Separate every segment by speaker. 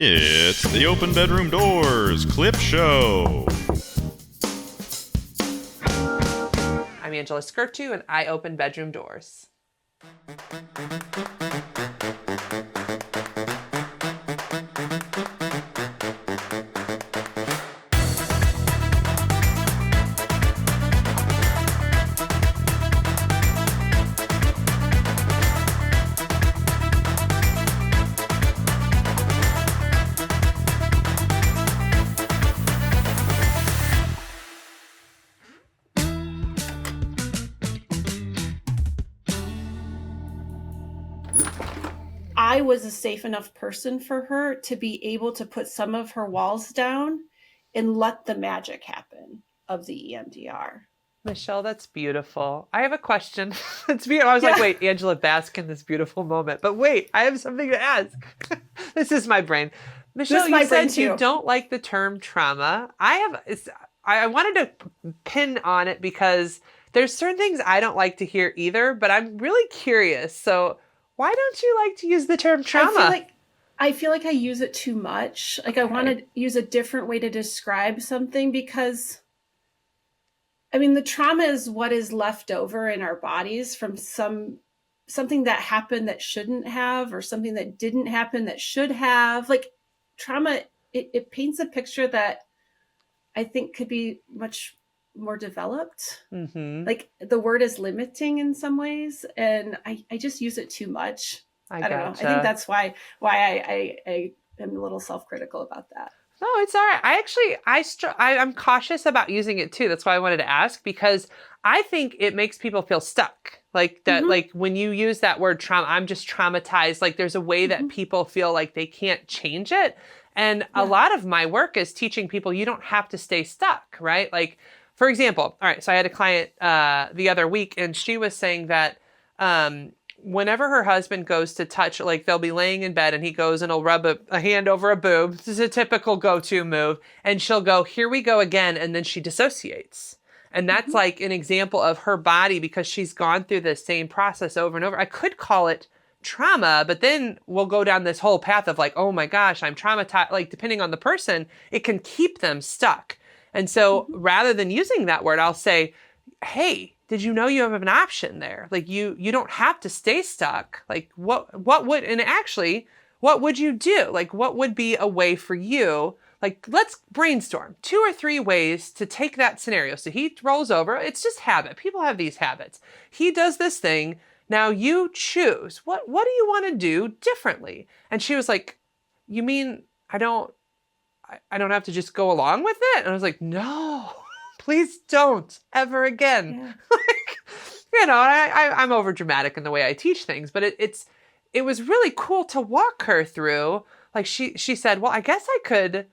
Speaker 1: It's the Open Bedroom Doors Clip Show.
Speaker 2: I'm Angela Skirtu, and I open bedroom doors.
Speaker 3: I was a safe enough person for her to be able to put some of her walls down and let the magic happen of the EMDR.
Speaker 2: Michelle, that's beautiful. I have a question. It's beautiful. I was like, wait, Angela, bask in this beautiful moment. But wait, I have something to ask. This is my brain. Michelle, you said you don't like the term trauma. I wanted to pin on it because there's certain things I don't like to hear either, but I'm really curious. So why don't you like to use the term trauma?
Speaker 3: I feel like I use it too much. Like, okay. I want to use a different way to describe something because, I mean, the trauma is what is left over in our bodies from something that happened that shouldn't have, or something that didn't happen that should have. Like, trauma, it paints a picture that I think could be much more developed. Mm-hmm. Like, the word is limiting in some ways, and I just use it too much. I don't know. I think that's why I am a little self-critical about that.
Speaker 2: No, it's all right. I'm cautious about using it too. That's why I wanted to ask, because I think it makes people feel stuck. Like that, like when you use that word trauma, I'm just traumatized. Like there's a way that people feel like they can't change it. And a lot of my work is teaching people you don't have to stay stuck, right? Like, for example, all right, so I had a client the other week, and she was saying that whenever her husband goes to touch, like they'll be laying in bed and he goes and he'll rub a hand over a boob. This is a typical go-to move. And she'll go, here we go again. And then she dissociates. And that's like an example of her body, because she's gone through the same process over and over. I could call it trauma, but then we'll go down this whole path of like, oh my gosh, I'm traumatized. Like, depending on the person, it can keep them stuck. And so rather than using that word, I'll say, hey, did you know you have an option there? Like you don't have to stay stuck. Like what would you do? Like, what would be a way for you? Like, let's brainstorm 2 or 3 ways to take that scenario. So he rolls over. It's just habit. People have these habits. He does this thing. Now you choose. What do you want to do differently? And she was like, you mean I don't have to just go along with it? And I was like, no, please don't ever again. Yeah. I'm over dramatic in the way I teach things, but it was really cool to walk her through. Like she said, well, I guess I could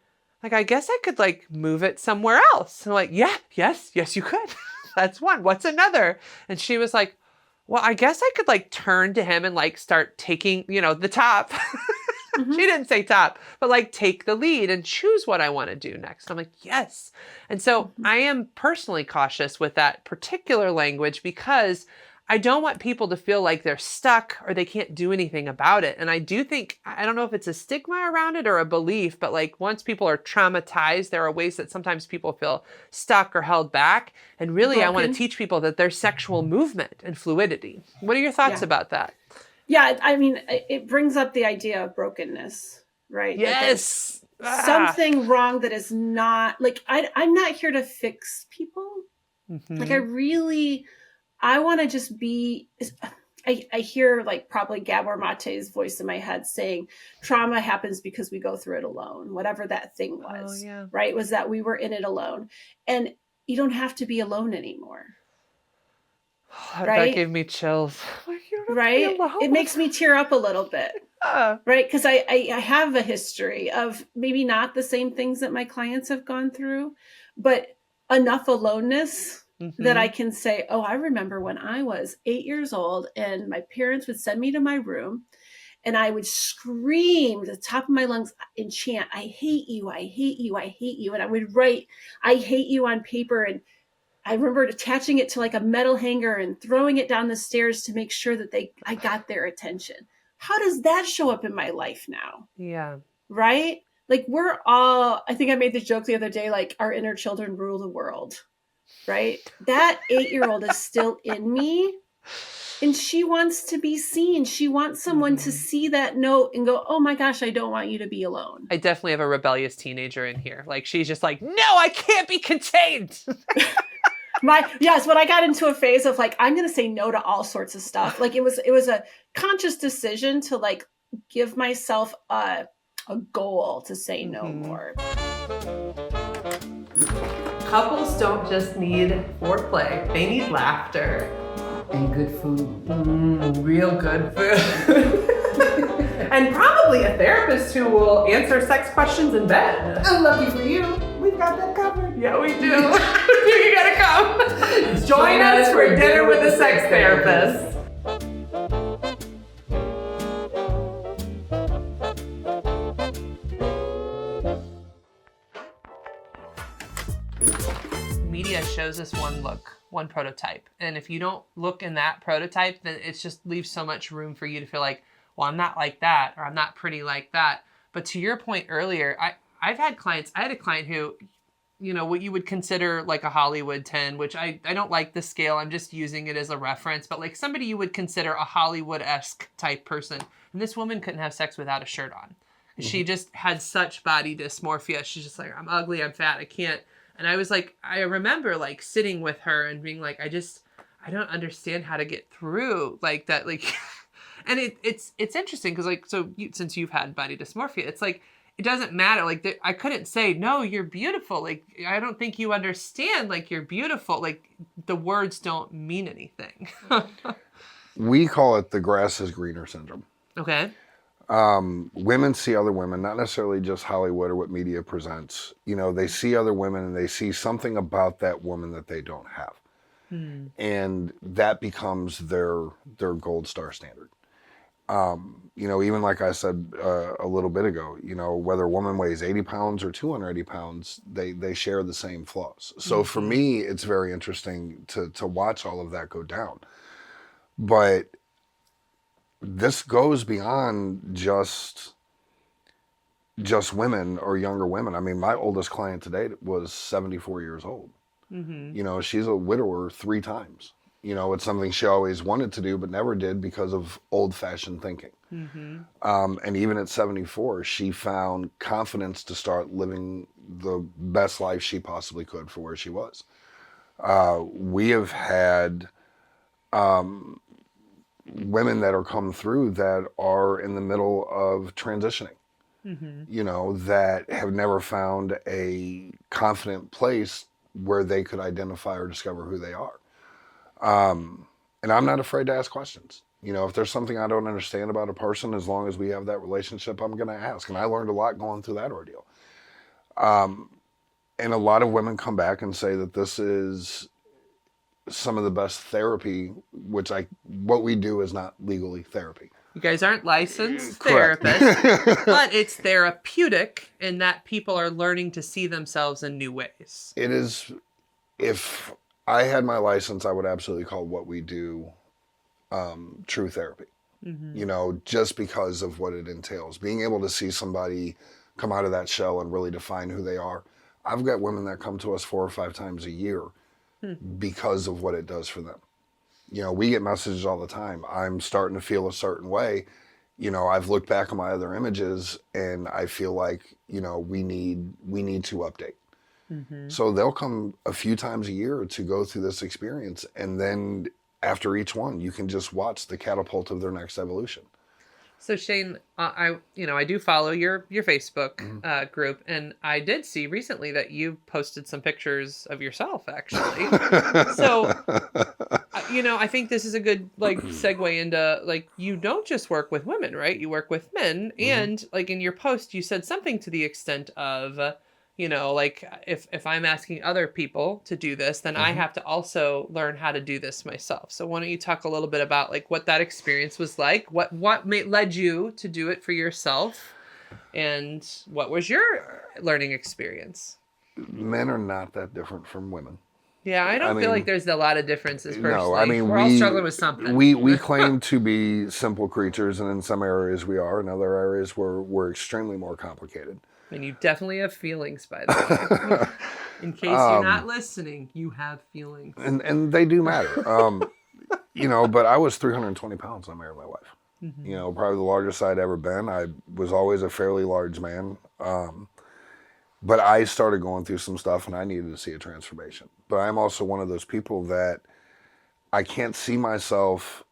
Speaker 2: like move it somewhere else. And I'm like, yes, you could. That's one. What's another? And she was like, well, I guess I could like turn to him and like start taking, the top. She didn't say top, but like take the lead and choose what I want to do next. I'm like, yes. And so I am personally cautious with that particular language because I don't want people to feel like they're stuck or they can't do anything about it. And I do think, I don't know if it's a stigma around it or a belief, but like once people are traumatized, there are ways that sometimes people feel stuck or held back. And really, I want to teach people that there's sexual movement and fluidity. What are your thoughts about that?
Speaker 3: Yeah, I mean, it brings up the idea of brokenness, right?
Speaker 2: Yes.
Speaker 3: Like something wrong that is not, like, I'm not here to fix people. Like, I want to just be, I hear like probably Gabor Mate's voice in my head saying trauma happens because we go through it alone, whatever that thing was, right? Was that we were in it alone. And you don't have to be alone anymore.
Speaker 2: Right? That gave me chills.
Speaker 3: Right? It makes me tear up a little bit. Right? Because I have a history of maybe not the same things that my clients have gone through, but enough aloneness that I can say, oh, I remember when I was 8 years old and my parents would send me to my room and I would scream at the top of my lungs and chant, I hate you, I hate you, I hate you. And I would write, I hate you on paper. And I remember attaching it to like a metal hanger and throwing it down the stairs to make sure that I got their attention. How does that show up in my life now?
Speaker 2: Yeah.
Speaker 3: right? Like we're all, I think I made this joke the other day, like our inner children rule the world, right? That 8-year-old is still in me and she wants to be seen. She wants someone to see that note and go, oh my gosh, I don't want you to be alone.
Speaker 2: I definitely have a rebellious teenager in here. Like she's just like, no, I can't be contained.
Speaker 3: Yes, when I got into a phase of like, I'm going to say no to all sorts of stuff. Like it was a conscious decision to like give myself a goal to say no more.
Speaker 2: Couples don't just need foreplay. They need laughter.
Speaker 4: And good food.
Speaker 2: Real good food. And probably a therapist who will answer sex questions in bed.
Speaker 4: And lucky for you, we've got that covered.
Speaker 2: Yeah, we do. You gotta come. Join us for dinner with a sex therapist. Media shows us one prototype. And if you don't look in that prototype, then it just leaves so much room for you to feel like, well, I'm not like that, or I'm not pretty like that. But to your point earlier, I had a client who, you know, what you would consider like a Hollywood 10, which I don't like the scale. I'm just using it as a reference, but like somebody you would consider a Hollywood-esque type person. And this woman couldn't have sex without a shirt on. She just had such body dysmorphia. She's just like, I'm ugly, I'm fat, I can't. And I was like, I remember like sitting with her and being like, I don't understand how to get through like that. Like, and it's interesting because like, so since you've had body dysmorphia, it's like, it doesn't matter. Like I couldn't say, no, you're beautiful. Like, I don't think you understand, like you're beautiful. Like the words don't mean anything.
Speaker 5: We call it the grass is greener syndrome.
Speaker 2: Okay.
Speaker 5: Women see other women, not necessarily just Hollywood or what media presents. You know, they see other women and they see something about that woman that they don't have. And that becomes their gold star standard. You know, even like I said a little bit ago, you know, whether a woman weighs 80 pounds or 280 pounds, they share the same flaws. So for me, it's very interesting to watch all of that go down. But this goes beyond just women or younger women. I mean, my oldest client to date was 74 years old. You know, she's a widower 3 times. You know, it's something she always wanted to do, but never did because of old-fashioned thinking. And even at 74, she found confidence to start living the best life she possibly could for where she was. We have had women that are come through that are in the middle of transitioning, you know, that have never found a confident place where they could identify or discover who they are. And I'm not afraid to ask questions. You know, if there's something I don't understand about a person, as long as we have that relationship, I'm going to ask. And I learned a lot going through that ordeal. And a lot of women come back and say that this is some of the best therapy, what we do is not legally therapy.
Speaker 2: You guys aren't licensed
Speaker 5: Correct.
Speaker 2: therapists, but it's therapeutic in that people are learning to see themselves in new ways.
Speaker 5: It is, if I had my license, I would absolutely call what we do true therapy. You know, just because of what it entails. Being able to see somebody come out of that shell and really define who they are. I've got women that come to us 4 or 5 times a year because of what it does for them. You know, we get messages all the time. I'm starting to feel a certain way. You know, I've looked back on my other images and I feel like, you know, we need to update. So they'll come a few times a year to go through this experience. And then after each one, you can just watch the catapult of their next evolution.
Speaker 2: So Shane, I do follow your Facebook group, and I did see recently that you posted some pictures of yourself, actually. So, I think this is a good segue into you don't just work with women, right? You work with men, and in your post, you said something to the extent of, if I'm asking other people to do this, then I have to also learn how to do this myself. So why don't you talk a little bit about what that experience was like? What led you to do it for yourself? And what was your learning experience?
Speaker 5: Men are not that different from women.
Speaker 2: Yeah, I don't feel like there's a lot of differences personally.
Speaker 5: No, I mean,
Speaker 2: we're all struggling with something.
Speaker 5: We claim to be simple creatures, and in some areas we are. In other areas we're extremely more complicated.
Speaker 2: And you definitely have feelings, by the way. In case you're not listening, you have feelings.
Speaker 5: And they do matter. But I was 320 pounds when I married my wife. Mm-hmm. Probably the largest I'd ever been. I was always a fairly large man. But I started going through some stuff and I needed to see a transformation. But I'm also one of those people that I can't see myself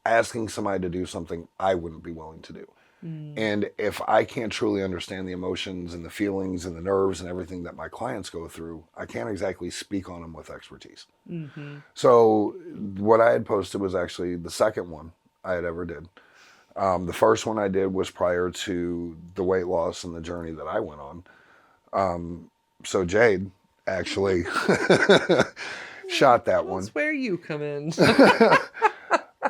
Speaker 5: asking somebody to do something I wouldn't be willing to do. And if I can't truly understand the emotions and the feelings and the nerves and everything that my clients go through, I can't exactly speak on them with expertise. Mm-hmm. So what I had posted was actually the second one I had ever did. The first one I did was prior to the weight loss and the journey that I went on. So Jade actually shot that one.
Speaker 2: That's where you come in.
Speaker 5: But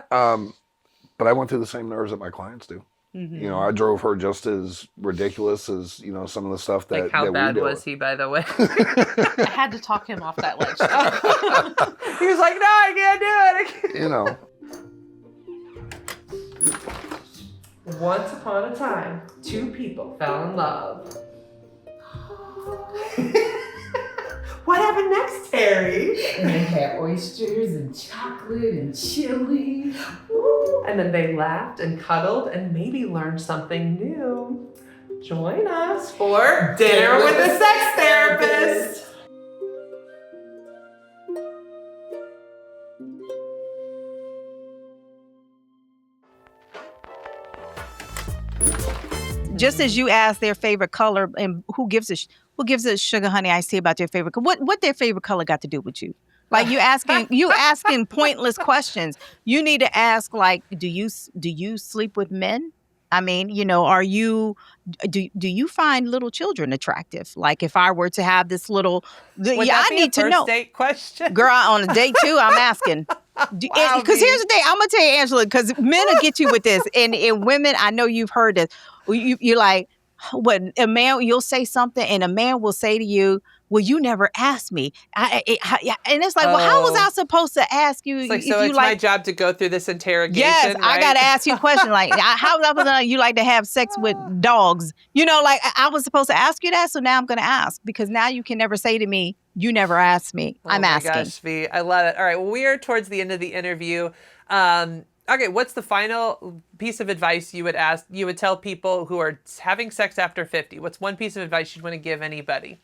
Speaker 5: I went through the same nerves that my clients do. Mm-hmm. I drove her just as ridiculous as, some of the stuff that,
Speaker 2: how
Speaker 5: that
Speaker 2: bad
Speaker 5: we do.
Speaker 2: Was he, by the way?
Speaker 6: I had to talk him off that ledge.
Speaker 2: He was like, no, I can't do it. Once upon a time, two people fell in love. What happened next, Terri?
Speaker 4: And they had oysters and chocolate and chili.
Speaker 2: And then they laughed and cuddled and maybe learned something new. Join us for Dinner with a Sex Therapist.
Speaker 7: Just as you asked their favorite color, and who gives a sugar honey iced tea about their favorite color? What their favorite color got to do with you? Like you asking pointless questions. You need to ask like, do you sleep with men? I mean, do you find little children attractive? Like if I were to have this little, I need to know.
Speaker 2: Date question,
Speaker 7: girl. On a date too, I'm asking. Because here's the thing, I'm gonna tell you, Angela. Because men will get you with this, and women, I know you've heard this. You're like, what a man? You'll say something, and a man will say to you, well, you never asked me. And it's like, well, how was I supposed to ask you?
Speaker 2: It's like, so it's my job to go through this interrogation.
Speaker 7: Yes,
Speaker 2: right?
Speaker 7: I got to ask you a question. Like, how was I supposed to know you like to have sex with dogs? Like I was supposed to ask you that. So now I'm going to ask, because now you can never say to me, you never asked me. I'm asking. Oh my
Speaker 2: gosh, Vee, I love it. All right, well, we are towards the end of the interview. Okay, what's the final piece of advice you would tell people who are having sex after 50? What's one piece of advice you'd want to give anybody?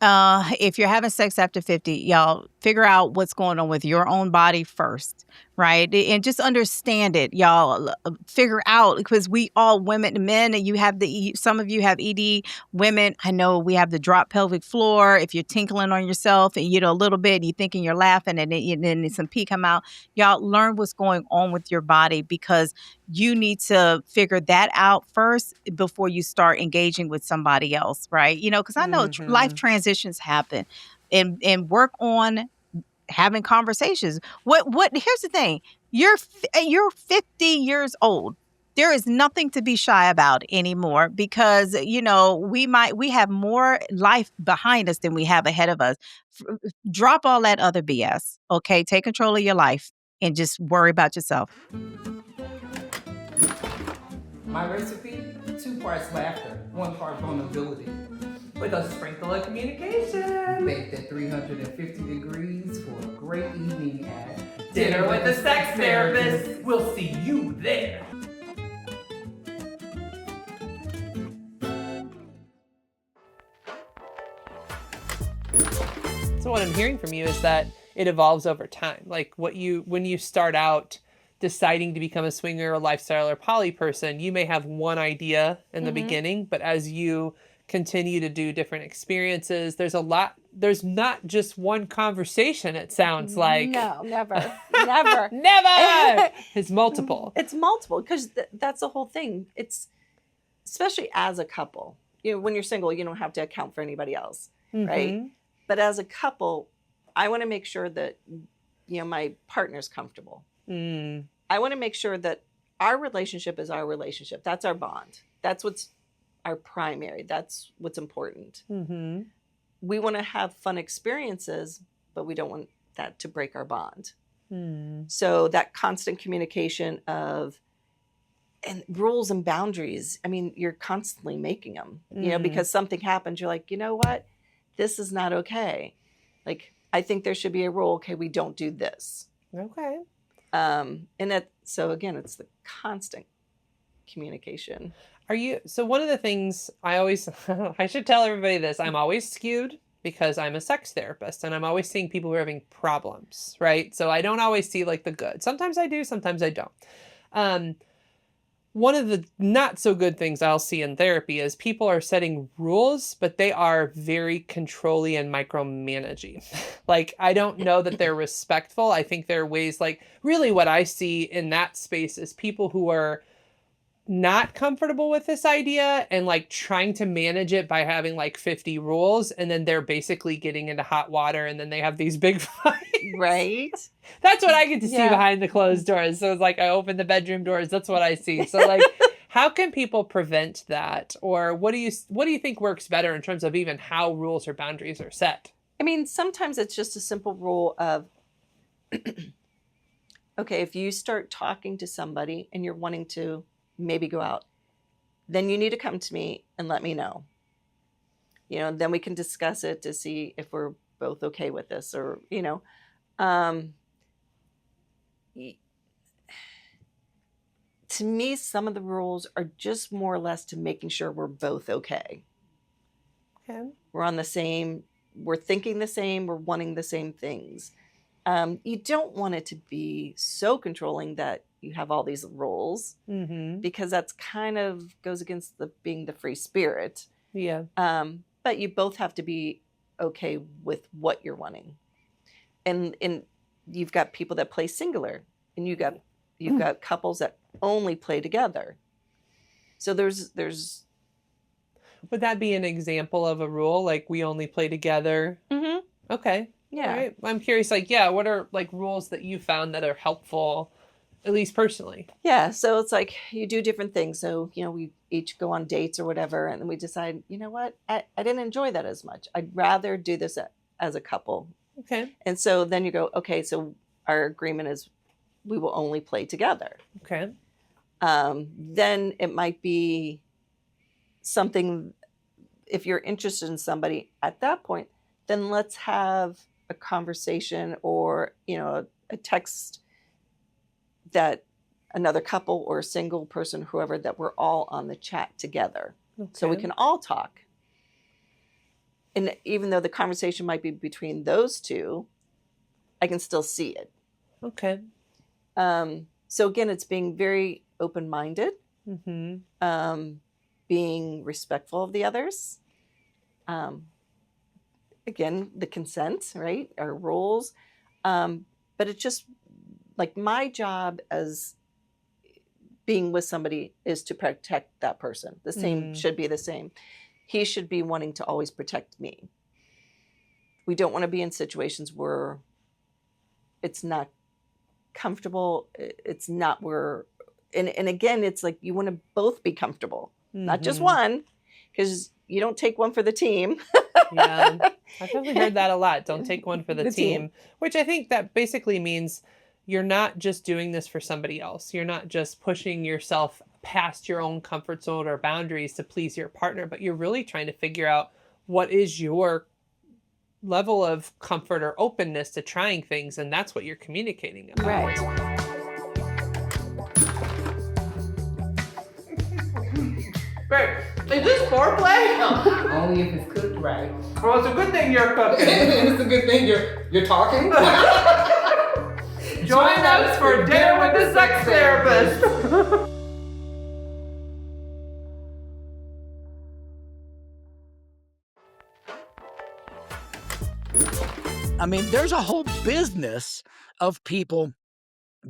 Speaker 7: If you're having sex after 50, y'all figure out what's going on with your own body first, right? And just understand it, y'all. Figure out, because we all women, men, and some of you have ED. Women, I know we have the drop pelvic floor. If you're tinkling on yourself and a little bit, you're thinking you're laughing, and then some pee come out. Y'all learn what's going on with your body, because you need to figure that out first before you start engaging with somebody else, right? Because I know life transitions happen, and work on having conversations. Here's the thing: you're 50 years old. There is nothing to be shy about anymore, because we have more life behind us than we have ahead of us. Drop all that other BS. Okay, take control of your life and just worry about yourself.
Speaker 4: My recipe, 2 parts laughter, 1 part vulnerability.
Speaker 2: With a sprinkle of communication.
Speaker 4: Baked at 350 degrees for a great evening at
Speaker 2: Dinner with a Sex Therapist. We'll see you there. So what I'm hearing from you is that it evolves over time. Like when you start out deciding to become a swinger or lifestyle or poly person, you may have one idea in the beginning, but as you continue to do different experiences, there's not just one conversation, it sounds like.
Speaker 6: No, never. Never.
Speaker 2: Never! It's multiple.
Speaker 6: It's multiple, because that's the whole thing. It's, especially as a couple, when you're single, you don't have to account for anybody else, right? But as a couple, I want to make sure that, my partner's comfortable. I want to make sure that our relationship is our relationship. That's our bond. That's what's our primary. That's what's important. we want to have fun experiences, but we don't want that to break our bond. So that constant communication of and rules and boundaries, I mean, you're constantly making them, you know, because something happens, you're like, you know what, this is not okay. Like, I think there should be a rule. Okay, we don't do this.
Speaker 2: Okay.
Speaker 6: And that, so again, it's the constant communication.
Speaker 2: So one of the things I always, I should tell everybody this, I'm always skewed because I'm a sex therapist and I'm always seeing people who are having problems, right? So I don't always see like the good. Sometimes I do, sometimes I don't. One of the not so good things I'll see in therapy is people are setting rules, but they are very controlling and micromanaging. Like, I don't know that they're respectful. I think there are ways, like, really what I see in that space is people who are not comfortable with this idea and like trying to manage it by having like 50 rules, and then they're basically getting into hot water and then they have these big fights.
Speaker 6: Right.
Speaker 2: That's what I get to see behind the closed doors. So it's like I open the bedroom doors, that's what I see. So like how can people prevent that? Or what do you think works better in terms of even how rules or boundaries are set?
Speaker 6: I mean, sometimes it's just a simple rule of okay, if you start talking to somebody and you're wanting to maybe go out, then you need to come to me and let me know. You know, then we can discuss it to see if we're both okay with this, or, you know, to me, some of the rules are just more or less to making sure we're both okay.
Speaker 2: Okay.
Speaker 6: We're on the same, we're thinking the same, we're wanting the same things. You don't want it to be so controlling that you have all these rules, because that's kind of goes against being the free spirit.
Speaker 2: Yeah.
Speaker 6: But you both have to be okay with what you're wanting. And you've got people that play singular, and you've got couples that only play together. So there's
Speaker 2: Would that be an example of a rule? Like, we only play together? Okay.
Speaker 6: Yeah.
Speaker 2: All right. I'm curious, like, yeah, what are like rules that you found that are helpful, at least personally?
Speaker 6: Yeah. So it's like you do different things. So, you know, we each go on dates or whatever, and then we decide, you know what, I didn't enjoy that as much. I'd rather do this as a couple.
Speaker 2: Okay.
Speaker 6: And so then you go, okay, so our agreement is we will only play together.
Speaker 2: Okay.
Speaker 6: Then it might be something, if you're interested in somebody at that point, then let's have a conversation, or, you know, a text that another couple or a single person, whoever, that we're all on the chat together.
Speaker 2: Okay.
Speaker 6: So we can all talk. And even though the conversation might be between those two, I can still see it.
Speaker 2: Okay.
Speaker 6: So again, it's being very open-minded, being respectful of the others. Again, the consent, right? Our rules. But it's just like my job as being with somebody is to protect that person. The same should be the same. He should be wanting to always protect me. We don't want to be in situations where it's not comfortable. It's not where, and again, it's like you want to both be comfortable, not just one, because you don't take one for the team.
Speaker 2: Yeah, I've definitely heard that a lot. Don't take one for the team, which I think that basically means you're not just doing this for somebody else. You're not just pushing yourself past your own comfort zone or boundaries to please your partner, but you're really trying to figure out what is your level of comfort or openness to trying things, and that's what you're communicating about.
Speaker 6: Right.
Speaker 2: Right. Is this foreplay?
Speaker 4: Only if it's cooked right.
Speaker 2: Well, it's a good thing you're cooking.
Speaker 4: It's a good thing you're talking.
Speaker 2: Join us for Dinner with the Sex Therapist.
Speaker 8: I mean, there's a whole business of people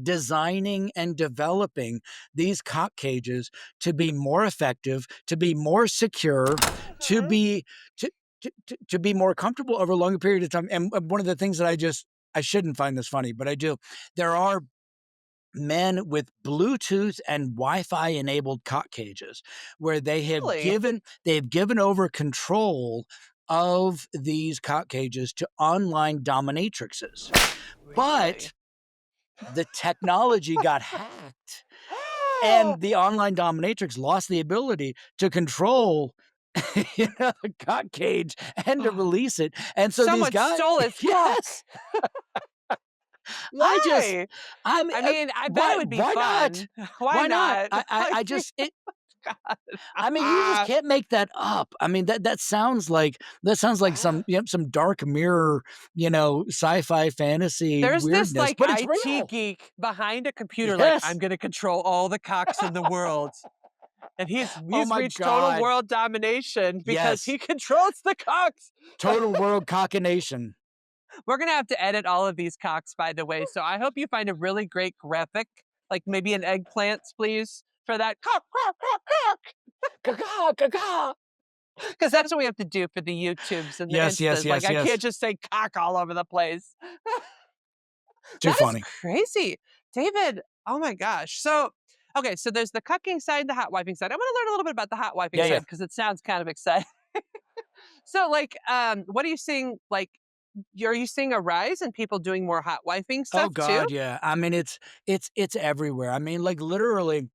Speaker 8: designing and developing these cock cages to be more effective, to be more secure, to be more comfortable over a longer period of time. And one of the things that I shouldn't find this funny, but I do. There are men with Bluetooth and Wi-Fi enabled cock cages where they have given over control of these cock cages to online dominatrixes. But the technology got hacked, and the online dominatrix lost the ability to control the cock cage and to release it. And so
Speaker 2: Someone
Speaker 8: these guys
Speaker 2: stole his
Speaker 8: yes.
Speaker 2: Why?
Speaker 8: I
Speaker 2: mean, I bet
Speaker 8: why,
Speaker 2: it would be
Speaker 8: why
Speaker 2: fun.
Speaker 8: not?
Speaker 2: Why not?
Speaker 8: I just
Speaker 2: God.
Speaker 8: I mean, you just can't make that up. I mean, that sounds like some some Dark Mirror, sci-fi fantasy
Speaker 2: There's
Speaker 8: weirdness,
Speaker 2: this like
Speaker 8: but it's
Speaker 2: IT
Speaker 8: real.
Speaker 2: geek behind a computer, like,
Speaker 8: Yes.
Speaker 2: I'm gonna control all the cocks in the world. And he's
Speaker 8: Oh my
Speaker 2: reached total
Speaker 8: God.
Speaker 2: world domination because
Speaker 8: Yes.
Speaker 2: he controls the cocks.
Speaker 8: Total world cockination.
Speaker 2: We're gonna have to edit all of these cocks, by the way. So I hope you find a really great graphic, like maybe an eggplant, please, for that cock, cock, cock, cock. Because that's what we have to do for the YouTubes and the
Speaker 8: Yes,
Speaker 2: Instas.
Speaker 8: yes,
Speaker 2: Like,
Speaker 8: yes,
Speaker 2: I
Speaker 8: yes.
Speaker 2: can't just say cock all over the place.
Speaker 8: Too
Speaker 2: That
Speaker 8: funny.
Speaker 2: is crazy. David, oh my gosh. So, okay, so there's the cucking side, the hot wifing side. I want to learn a little bit about the hot wifing
Speaker 8: Yeah, yeah.
Speaker 2: side because it sounds kind of exciting. So, like, what are you seeing? Like, are you seeing a rise in people doing more hot wifing stuff
Speaker 8: Oh God,
Speaker 2: too?
Speaker 8: yeah. I mean, it's everywhere. I mean, like literally,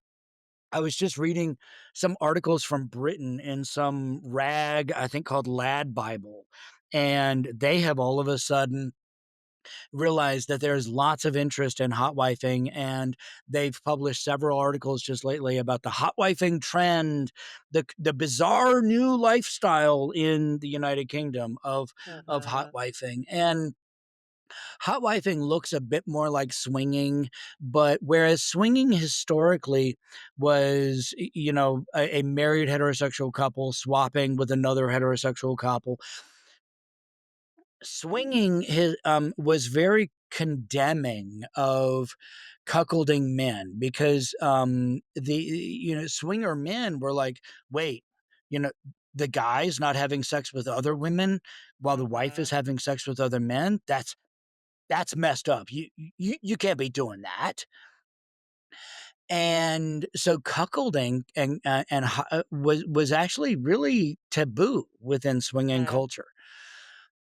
Speaker 8: I was just reading some articles from Britain in some rag, I think called Lad Bible, and they have all of a sudden realized that there's lots of interest in hot wifing, and they've published several articles just lately about the hot wifing trend, the bizarre new lifestyle in the United Kingdom of hot wifing. And hot wifing looks a bit more like swinging, but whereas swinging historically was, a married heterosexual couple swapping with another heterosexual couple, swinging was very condemning of cuckolding men because the swinger men were like, wait, the guy's not having sex with other women while the wife is having sex with other men. That's messed up. You can't be doing that. And so cuckolding was actually really taboo within swinging culture.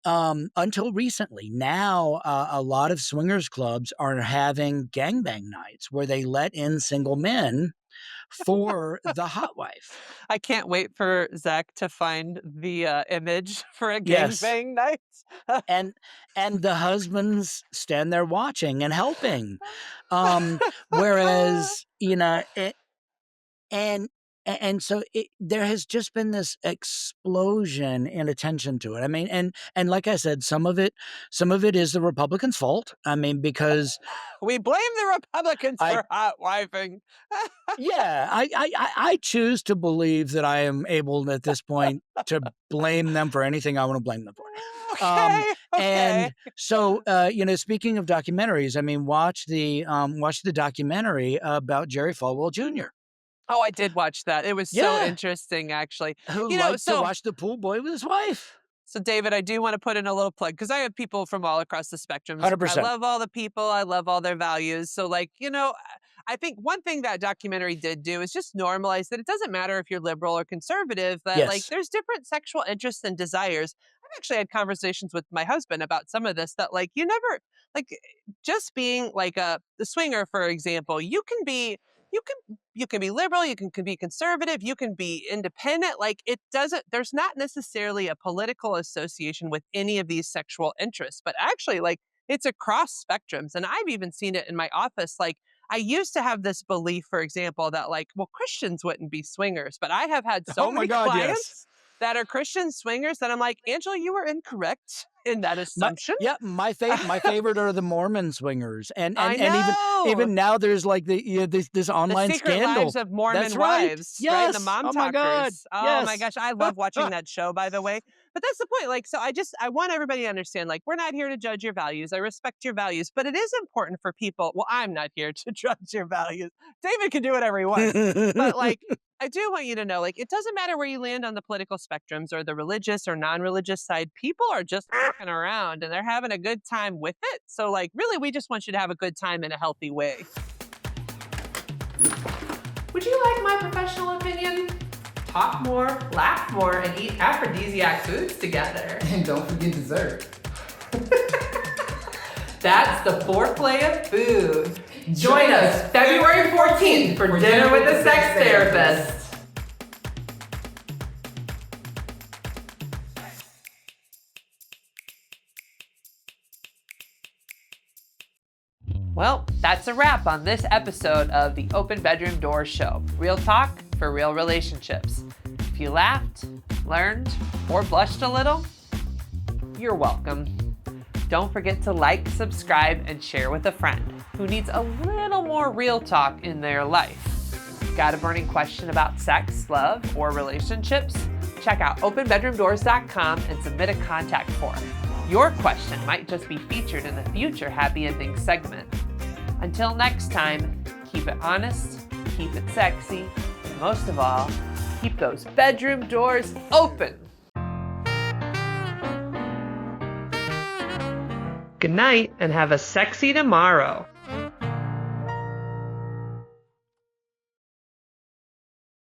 Speaker 8: Until recently. Now, a lot of swingers clubs are having gangbang nights where they let in single men for the hot wife.
Speaker 2: I can't wait for Zach to find the image for a
Speaker 8: Yes.
Speaker 2: gangbang night.
Speaker 8: And the husbands stand there watching and helping. Whereas, and so there has just been this explosion in attention to it. I mean, and like I said, some of it is the Republicans' fault. I mean, because
Speaker 2: we blame the Republicans for hot wifing.
Speaker 8: yeah, I choose to believe that I am able at this point to blame them for anything I want to blame them for.
Speaker 2: Okay.
Speaker 8: And so, speaking of documentaries, I mean, watch the documentary about Jerry Falwell Jr.
Speaker 2: Oh, I did watch that. It was so interesting, actually.
Speaker 8: Who likes to watch the pool boy with his wife.
Speaker 2: So, David, I do want to put in a little plug because I have people from all across the spectrum.
Speaker 8: 100%.
Speaker 2: I love all the people. I love all their values. So, like, I think one thing that documentary did do is just normalize that it doesn't matter if you're liberal or conservative, that like there's different sexual interests and desires. I've actually had conversations with my husband about some of this, that like you never, like just being like the swinger, for example, you can be liberal, you can be conservative, you can be independent. Like there's not necessarily a political association with any of these sexual interests, but actually like it's across spectrums. And I've even seen it in my office. Like I used to have this belief, for example, that like, well, Christians wouldn't be swingers, but I have had so many clients that are Christian swingers that I'm like, Angela, you were incorrect in that assumption.
Speaker 8: My favorite are the Mormon swingers, and
Speaker 2: I know.
Speaker 8: even now there's like this online
Speaker 2: the secret
Speaker 8: scandal.
Speaker 2: lives of Mormon
Speaker 8: That's right.
Speaker 2: wives,
Speaker 8: Yes.
Speaker 2: right? The mom
Speaker 8: Oh
Speaker 2: talkers.
Speaker 8: my God.
Speaker 2: Oh
Speaker 8: Yes.
Speaker 2: my gosh, I love watching that show, by the way. But that's the point. Like, so I want everybody to understand, like, we're not here to judge your values. I respect your values, but it is important for people. Well, I'm not here to judge your values. David can do whatever he wants. But like, I do want you to know, like, it doesn't matter where you land on the political spectrums or the religious or non-religious side. People are just fucking around and they're having a good time with it. So like, really, we just want you to have a good time in a healthy way.
Speaker 9: Would you like my professional opinion?
Speaker 2: talk more, laugh more, and eat aphrodisiac foods together.
Speaker 4: And don't forget dessert.
Speaker 2: That's the foreplay of food. Join us February 14th for Dinner with a Sex Therapist. Well, that's a wrap on this episode of the Open Bedroom Door Show. Real talk for real relationships. If you laughed, learned, or blushed a little, you're welcome. Don't forget to like, subscribe, and share with a friend who needs a little more real talk in their life. Got a burning question about sex, love, or relationships? Check out openbedroomdoors.com and submit a contact form. Your question might just be featured in a future Happy Ending segment. Until next time, keep it honest, keep it sexy, and most of all, keep those bedroom doors open. Good night and have a sexy tomorrow.